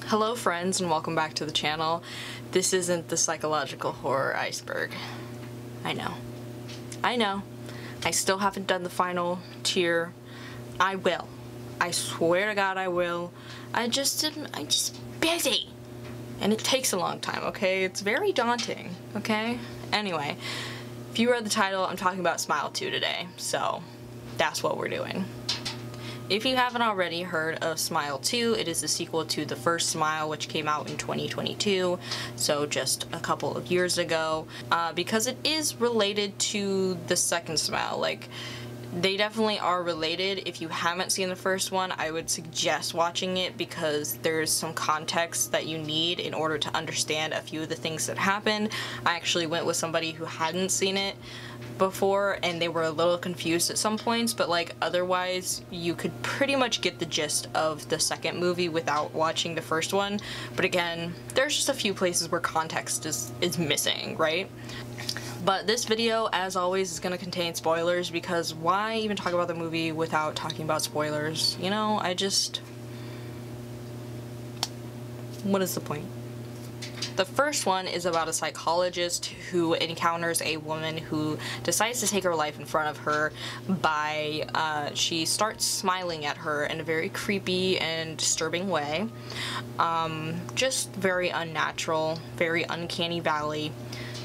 Hello friends and welcome back to the channel. This isn't the psychological horror iceberg. I know. I still haven't done the final tier. I will. I swear to God I will. I'm just busy. And it takes a long time, okay? It's very daunting, okay? Anyway, if you read the title, I'm talking about Smile 2 today, so that's what we're doing. If you haven't already heard of Smile 2, it is the sequel to the first Smile, which came out in 2022, so just a couple of years ago, because it is related to the second Smile. Like, they definitely are related. If you haven't seen the first one, I would suggest watching it because there's some context that you need in order to understand a few of the things that happened. I actually went with somebody who hadn't seen it before and they were a little confused at some points, but like otherwise you could pretty much get the gist of the second movie without watching the first one. But again, there's just a few places where context is missing, right? But this video, as always, is going to contain spoilers because why even talk about the movie without talking about spoilers? You know, what is the point? The first one is about a psychologist who encounters a woman who decides to take her life in front of her by, she starts smiling at her in a very creepy and disturbing way. Just very unnatural, very uncanny valley.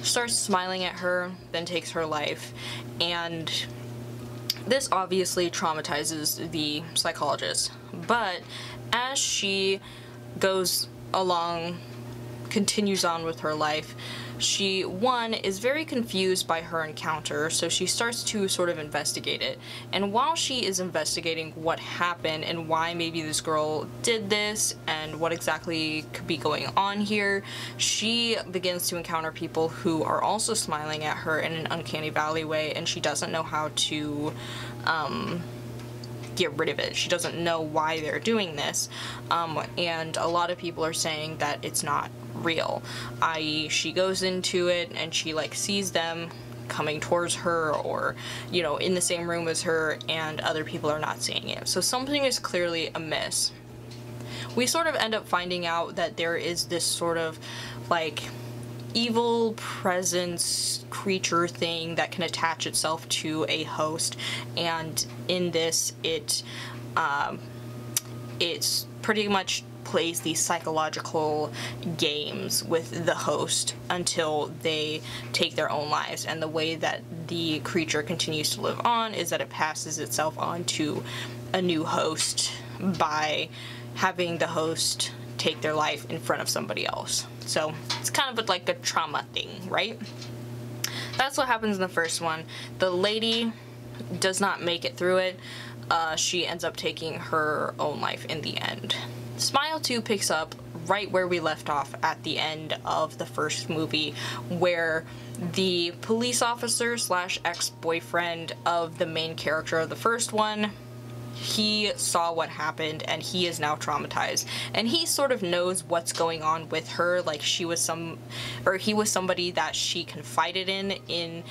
Starts smiling at her, then takes her life, and this obviously traumatizes the psychologist. But as she goes along, continues on with her life, she, one, is very confused by her encounter, so she starts to sort of investigate it. And while she is investigating what happened and why maybe this girl did this and what exactly could be going on here, she begins to encounter people who are also smiling at her in an uncanny valley way, and she doesn't know how to get rid of it. She doesn't know why they're doing this, and a lot of people are saying that it's not real, i.e. she goes into it and she like sees them coming towards her or, you know, in the same room as her, and other people are not seeing it. So something is clearly amiss. We sort of end up finding out that there is this sort of like evil presence creature thing that can attach itself to a host, and in this it's pretty much plays these psychological games with the host until they take their own lives. And the way that the creature continues to live on is that it passes itself on to a new host by having the host take their life in front of somebody else. So it's kind of like a trauma thing, right? That's what happens in the first one. The lady does not make it through it. She ends up taking her own life in the end. Smile 2 picks up right where we left off at the end of the first movie, where the police officer slash ex-boyfriend of the main character of the first one, he saw what happened and he is now traumatized, and he sort of knows what's going on with her. Like, he was somebody that she confided in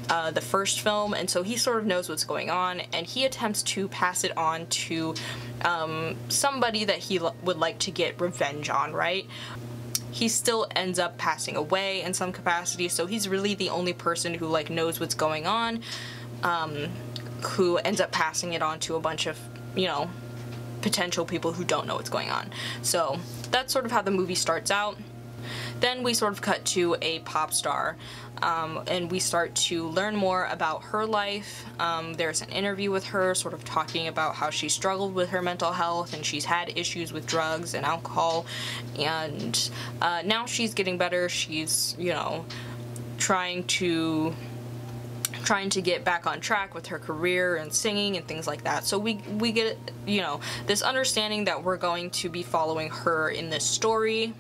the first film, and so he sort of knows what's going on, and he attempts to pass it on to somebody that he would like to get revenge on, right? He still ends up passing away in some capacity, so he's really the only person who like knows what's going on, who ends up passing it on to a bunch of, you know, potential people who don't know what's going on. So that's sort of how the movie starts out. Then we sort of cut to a pop star, and we start to learn more about her life. There's an interview with her sort of talking about how she struggled with her mental health and she's had issues with drugs and alcohol, and now she's getting better. She's, you know, trying to get back on track with her career and singing and things like that. So we get, you know, this understanding that we're going to be following her in this story.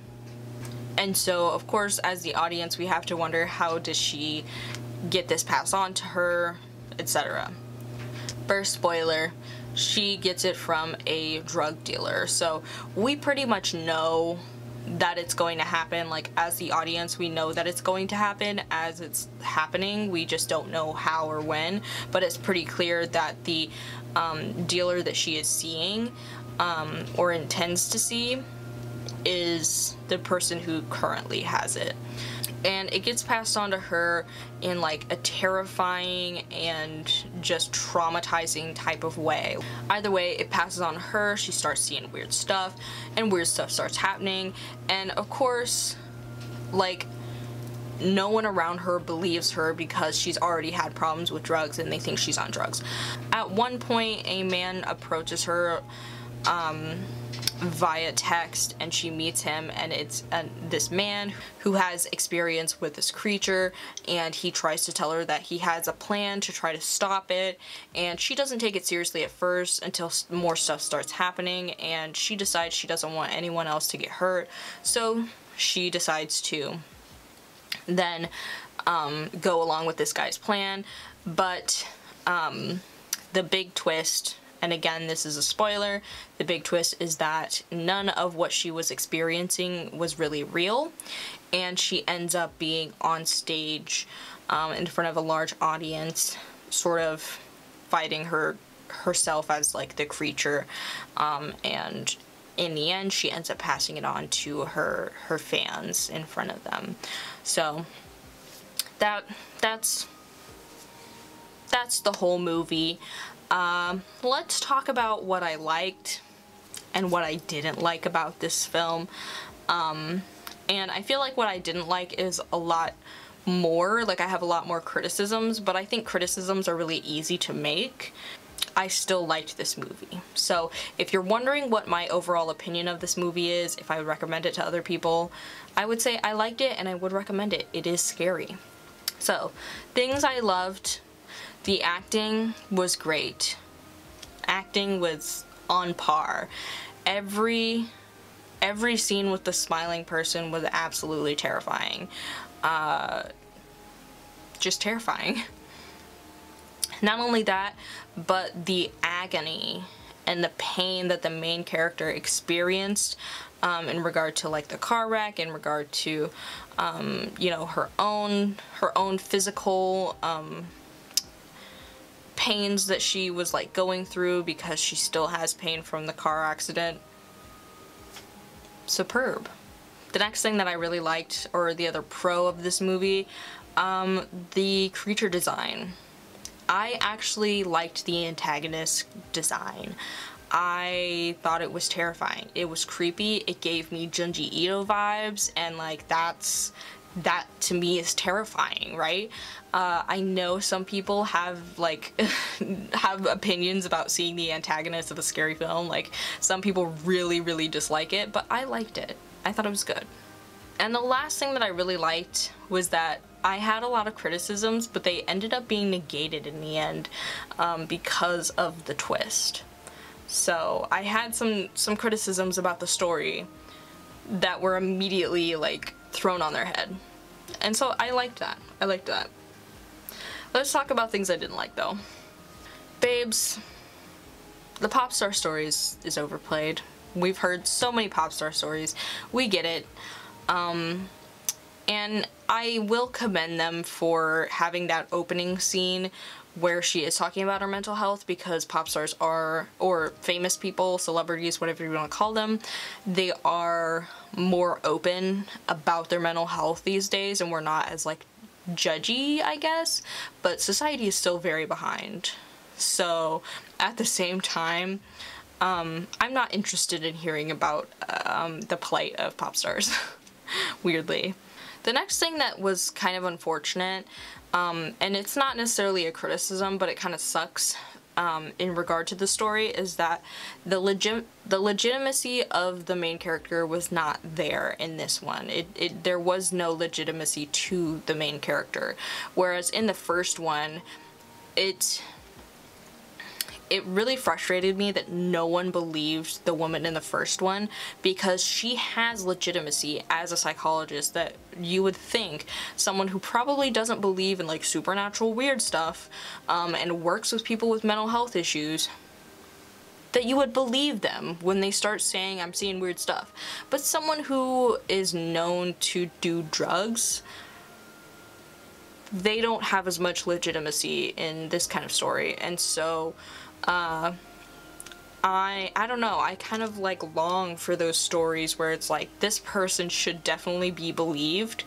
And so, of course, as the audience, we have to wonder, how does she get this passed on to her, etc. First spoiler, she gets it from a drug dealer. So we pretty much know that it's going to happen. Like, as the audience, we know that it's going to happen as it's happening. We just don't know how or when, but it's pretty clear that the dealer that she is seeing or intends to see is the person who currently has it. And it gets passed on to her in like a terrifying and just traumatizing type of way. Either way, it passes on to her, she starts seeing weird stuff, and weird stuff starts happening. And of course, like, no one around her believes her because she's already had problems with drugs and they think she's on drugs. At one point, a man approaches her via text, and she meets him, and it's this man who has experience with this creature, and he tries to tell her that he has a plan to try to stop it, and she doesn't take it seriously at first until more stuff starts happening, and she decides she doesn't want anyone else to get hurt, so she decides to then go along with this guy's plan. But the big twist, and again, this is a spoiler, the big twist is that none of what she was experiencing was really real, and she ends up being on stage in front of a large audience, sort of fighting herself as like the creature, and in the end she ends up passing it on to her fans in front of them. So that's the whole movie. Let's talk about what I liked and what I didn't like about this film. And I feel like what I didn't like is a lot more, like I have a lot more criticisms, but I think criticisms are really easy to make. I still liked this movie. So if you're wondering what my overall opinion of this movie is, if I would recommend it to other people, I would say I liked it and I would recommend it. It is scary. So, things I loved. The acting was great. Acting was on par. Every scene with the smiling person was absolutely terrifying. Just terrifying. Not only that, but the agony and the pain that the main character experienced in regard to like the car wreck, in regard to you know, her own physical pains that she was like going through because she still has pain from the car accident. Superb. The next thing that I really liked, or the other pro of this movie, the creature design. I actually liked the antagonist design. I thought it was terrifying. It was creepy. It gave me Junji Ito vibes, and like that to me is terrifying, right? I know some people have like have opinions about seeing the antagonist of a scary film. Like some people really dislike it, but I liked it. I thought it was good. And the last thing that I really liked was that I had a lot of criticisms, but they ended up being negated in the end because of the twist. So I had some criticisms about the story that were immediately like thrown on their head. And so I liked that. I liked that. Let's talk about things I didn't like though. Babes, the pop star story is overplayed. We've heard so many pop star stories. We get it. And I will commend them for having that opening scene where she is talking about her mental health, because pop stars are, or famous people, celebrities, whatever you want to call them, they are more open about their mental health these days, and we're not as like judgy, I guess, but society is still very behind. So at the same time, I'm not interested in hearing about the plight of pop stars, weirdly. The next thing that was kind of unfortunate, and it's not necessarily a criticism, but it kind of sucks in regard to the story, is that the legitimacy of the main character was not there in this one. There was no legitimacy to the main character, whereas in the first one, it really frustrated me that no one believed the woman in the first one, because she has legitimacy as a psychologist that you would think someone who probably doesn't believe in like supernatural weird stuff and works with people with mental health issues, that you would believe them when they start saying I'm seeing weird stuff. But someone who is known to do drugs, they don't have as much legitimacy in this kind of story, and so I don't know, I kind of like long for those stories where it's like this person should definitely be believed,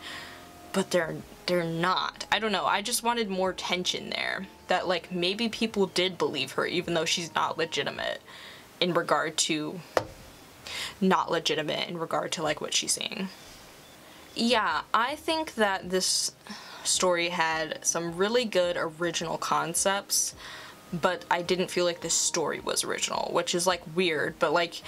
but they're not. I don't know, I just wanted more tension there, that like maybe people did believe her even though she's not legitimate in regard to like what she's saying. Yeah, I think that this story had some really good original concepts, but I didn't feel like this story was original, which is like weird, but like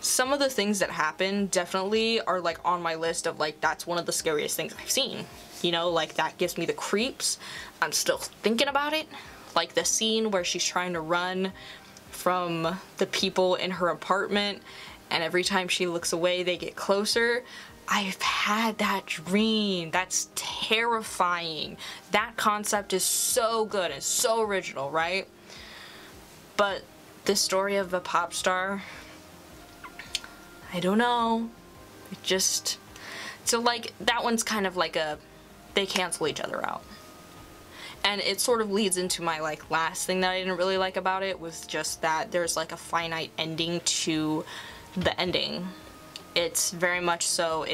some of the things that happen definitely are like on my list of like, that's one of the scariest things I've seen. You know, like that gives me the creeps. I'm still thinking about it. Like the scene where she's trying to run from the people in her apartment, and every time she looks away they get closer. I've had that dream. That's terrifying. That concept is so good and so original, right? But the story of a pop star, I don't know. It just... So like, that one's kind of like a... They cancel each other out. And it sort of leads into my like last thing that I didn't really like about it, was just that there's like a finite ending to the ending. It's very much so,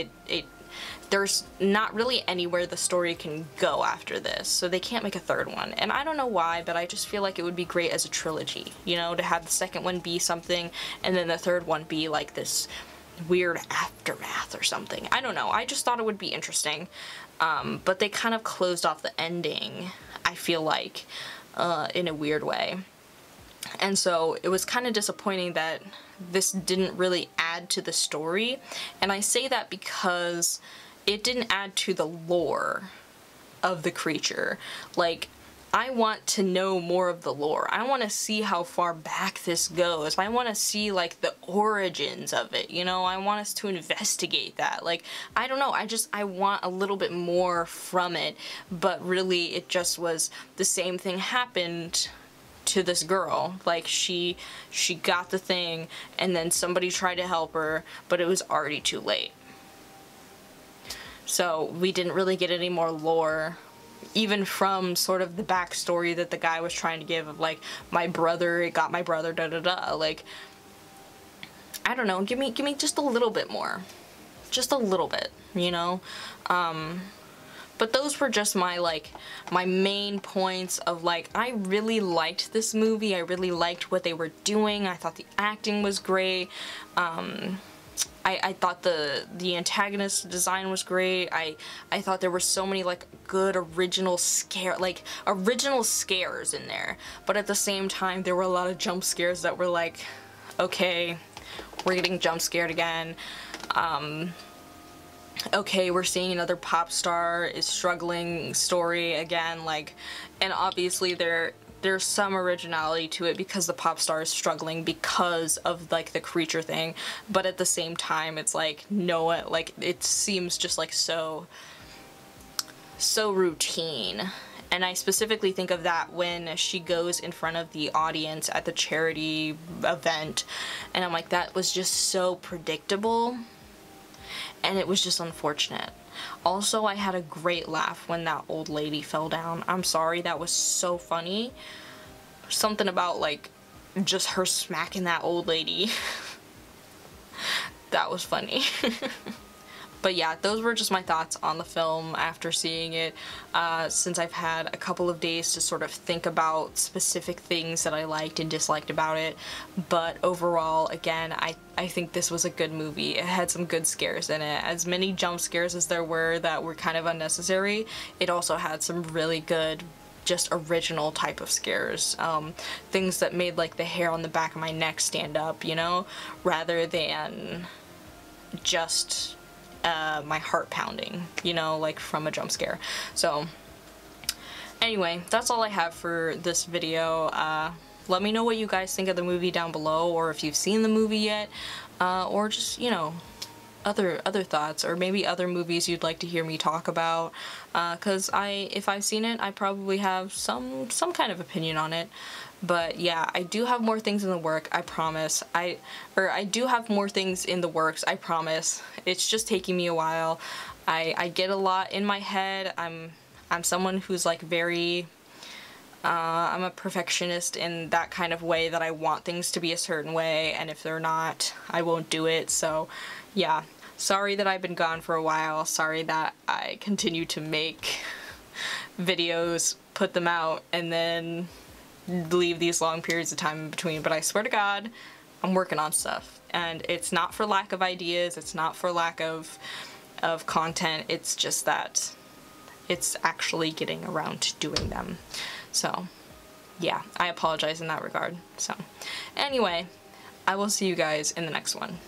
there's not really anywhere the story can go after this, so they can't make a third one. And I don't know why, but I just feel like it would be great as a trilogy, you know, to have the second one be something, and then the third one be like this weird aftermath or something. I don't know, I just thought it would be interesting. But they kind of closed off the ending, I feel like, in a weird way. And so it was kind of disappointing that this didn't really add to the story, and I say that because it didn't add to the lore of the creature. Like, I want to know more of the lore. I want to see how far back this goes. I want to see like the origins of it, you know? I want us to investigate that. Like, I don't know, I want a little bit more from it, but really it just was the same thing happened to this girl. Like, she got the thing, and then somebody tried to help her, but it was already too late. So we didn't really get any more lore, even from sort of the backstory that the guy was trying to give of like, my brother, it got my brother, da da da. Like, I don't know, give me just a little bit more. Just a little bit, you know? But those were just my, like, my main points of, like, I really liked this movie. I really liked what they were doing. I thought the acting was great. I thought the antagonist design was great. I thought there were so many, like, good original scares in there. But at the same time, there were a lot of jump scares that were like, okay, we're getting jump scared again. Okay, we're seeing another pop star is struggling story again, like, and obviously there's some originality to it because the pop star is struggling because of like the creature thing, but at the same time it's like, no, like, it seems just like so routine. And I specifically think of that when she goes in front of the audience at the charity event, and I'm like, that was just so predictable. And it was just unfortunate. Also, I had a great laugh when that old lady fell down. I'm sorry, that was so funny. Something about, like, just her smacking that old lady. That was funny. But yeah, those were just my thoughts on the film after seeing it, since I've had a couple of days to sort of think about specific things that I liked and disliked about it. But overall, again, I think this was a good movie. It had some good scares in it. As many jump scares as there were that were kind of unnecessary, it also had some really good, just original type of scares. Things that made like the hair on the back of my neck stand up, you know, rather than just my heart pounding, you know, like from a jump scare. So anyway, that's all I have for this video. Let me know what you guys think of the movie down below, or if you've seen the movie yet, or just, you know, other thoughts, or maybe other movies you'd like to hear me talk about, because if I've seen it, I probably have some kind of opinion on it. But yeah, I do have more things in the work, I promise. I do have more things in the works, I promise. It's just taking me a while. I get a lot in my head. I'm someone who's like very I'm a perfectionist in that kind of way, that I want things to be a certain way, and if they're not, I won't do it. So yeah, sorry that I've been gone for a while, sorry that I continue to make videos, put them out, and then leave these long periods of time in between, but I swear to God, I'm working on stuff. And it's not for lack of ideas, it's not for lack of content, it's just that it's actually getting around to doing them. So yeah, I apologize in that regard. So anyway, I will see you guys in the next one.